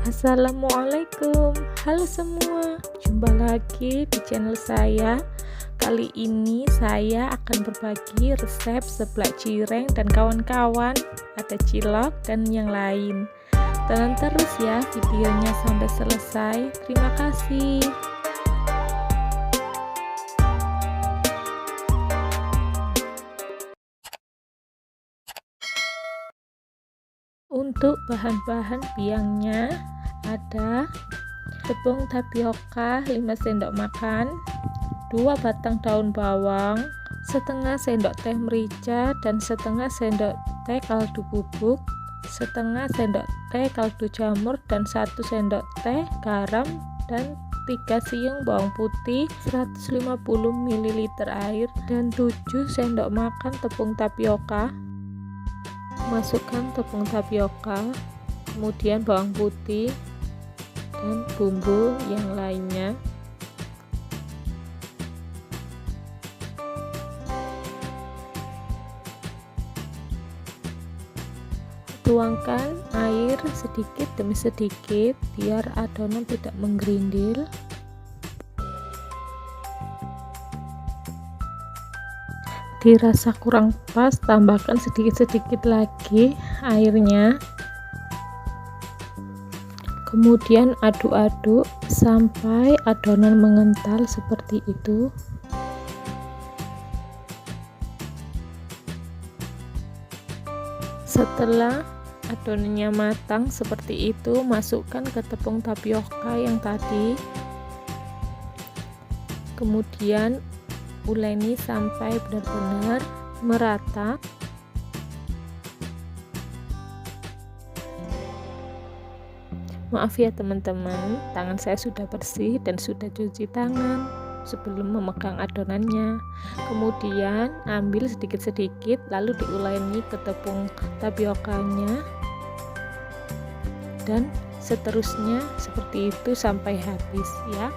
Assalamualaikum, halo semua, jumpa lagi di channel saya. Kali ini saya akan berbagi resep seblak cireng dan kawan-kawan, ada cilok dan yang lain. Tonton terus ya videonya sampai selesai. Terima kasih. Untuk bahan-bahan biangnya ada tepung tapioka 5 sendok makan, 2 batang daun bawang, setengah sendok teh merica dan setengah sendok teh kaldu bubuk, setengah sendok teh kaldu jamur dan 1 sendok teh garam, dan 3 siung bawang putih, 150 ml air, dan 7 sendok makan tepung tapioka. Masukkan tepung tapioka, kemudian bawang putih dan bumbu yang lainnya. Tuangkan air sedikit demi sedikit biar adonan tidak menggerindil. Dirasa kurang pas, tambahkan sedikit-sedikit lagi airnya. Kemudian aduk-aduk sampai adonan mengental seperti itu. Setelah adonannya matang seperti itu, masukkan ke tepung tapioka yang tadi. Kemudian uleni sampai benar-benar merata. Maaf ya teman-teman, tangan saya sudah bersih dan sudah cuci tangan sebelum memegang adonannya. Kemudian ambil sedikit-sedikit lalu diuleni ke tepung tapiokanya, dan seterusnya seperti itu sampai habis ya.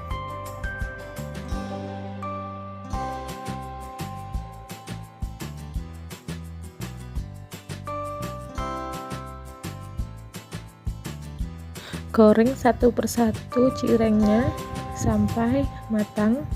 Goreng satu persatu cirengnya sampai matang.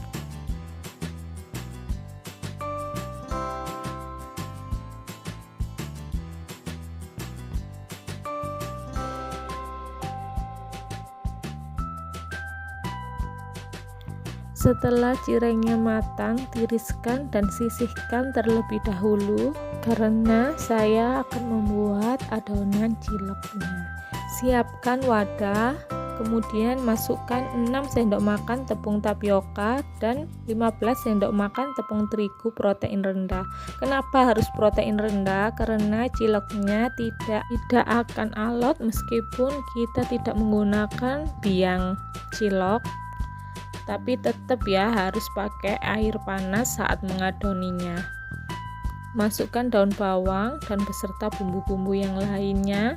Setelah cirengnya matang, tiriskan dan sisihkan terlebih dahulu karena saya akan membuat adonan ciloknya. Siapkan wadah, kemudian masukkan 6 sendok makan tepung tapioka dan 15 sendok makan tepung terigu protein rendah. Kenapa harus protein rendah? Karena ciloknya tidak akan alot meskipun kita tidak menggunakan biang cilok. Tapi tetap ya harus pakai air panas saat mengadoninya. Masukkan daun bawang dan beserta bumbu-bumbu yang lainnya.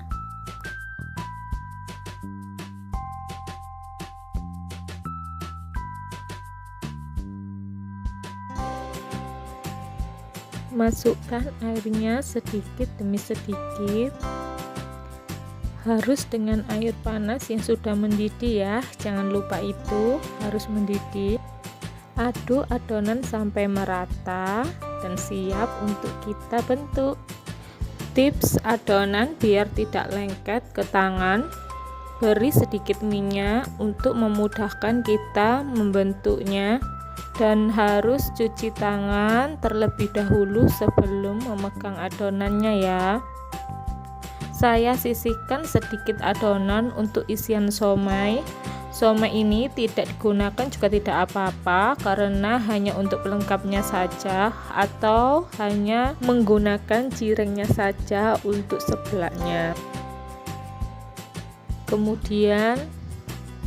Masukkan airnya sedikit demi sedikit, harus dengan air panas yang sudah mendidih ya, jangan lupa itu harus mendidih. Aduk adonan sampai merata dan siap untuk kita bentuk. Tips adonan biar tidak lengket ke tangan, beri sedikit minyak untuk memudahkan kita membentuknya. Dan harus cuci tangan terlebih dahulu sebelum memegang adonannya ya. Saya sisihkan sedikit adonan untuk isian somai. Somai ini tidak digunakan juga tidak apa-apa karena hanya untuk pelengkapnya saja, atau hanya menggunakan cirengnya saja untuk seblaknya. Kemudian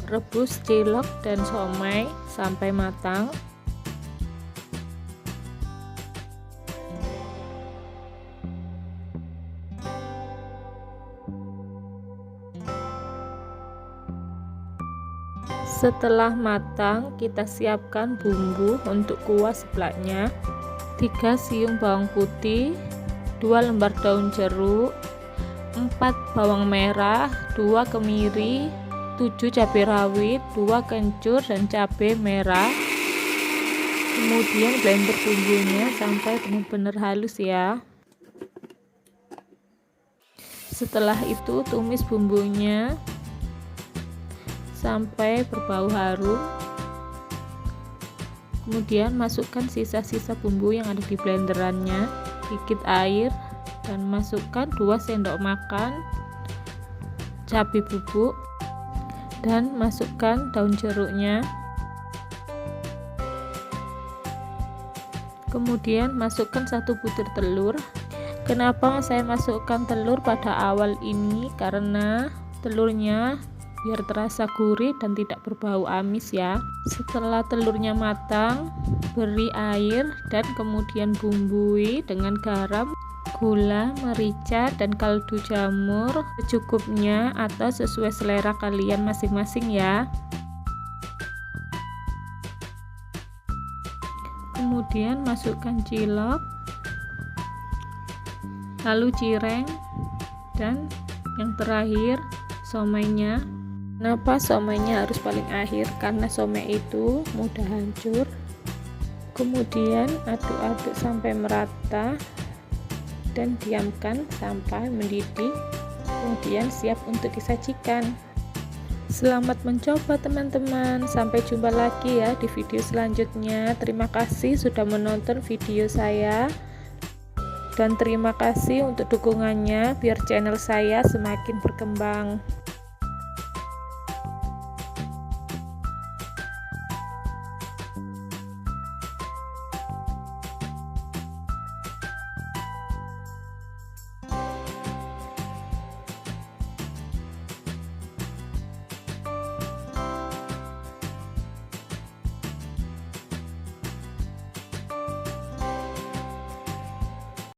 rebus cilok dan somai sampai matang. Setelah matang, kita siapkan bumbu untuk kuah seblaknya. 3 siung bawang putih, 2 lembar daun jeruk, 4 bawang merah, 2 kemiri, 7 cabai rawit, 2 kencur dan cabai merah. Kemudian blender bumbunya sampai benar-benar halus ya. Setelah itu tumis bumbunya sampai berbau harum. Kemudian masukkan sisa-sisa bumbu yang ada di blenderannya, sedikit air, dan masukkan 2 sendok makan cabai bubuk, dan masukkan daun jeruknya. Kemudian masukkan 1 butir telur. Kenapa saya masukkan telur pada awal ini? Karena telurnya biar terasa gurih dan tidak berbau amis ya. Setelah telurnya matang, beri air dan kemudian bumbui dengan garam, gula, merica, dan kaldu jamur secukupnya atau sesuai selera kalian masing-masing ya. Kemudian masukkan cilok, lalu cireng, dan yang terakhir somainya. Kenapa somainya harus paling akhir? Karena somai itu mudah hancur. Kemudian aduk-aduk sampai merata dan diamkan sampai mendidih. Kemudian siap untuk disajikan. Selamat mencoba teman-teman. Sampai jumpa lagi ya di video selanjutnya. Terima kasih sudah menonton video saya. Dan terima kasih untuk dukungannya biar channel saya semakin berkembang.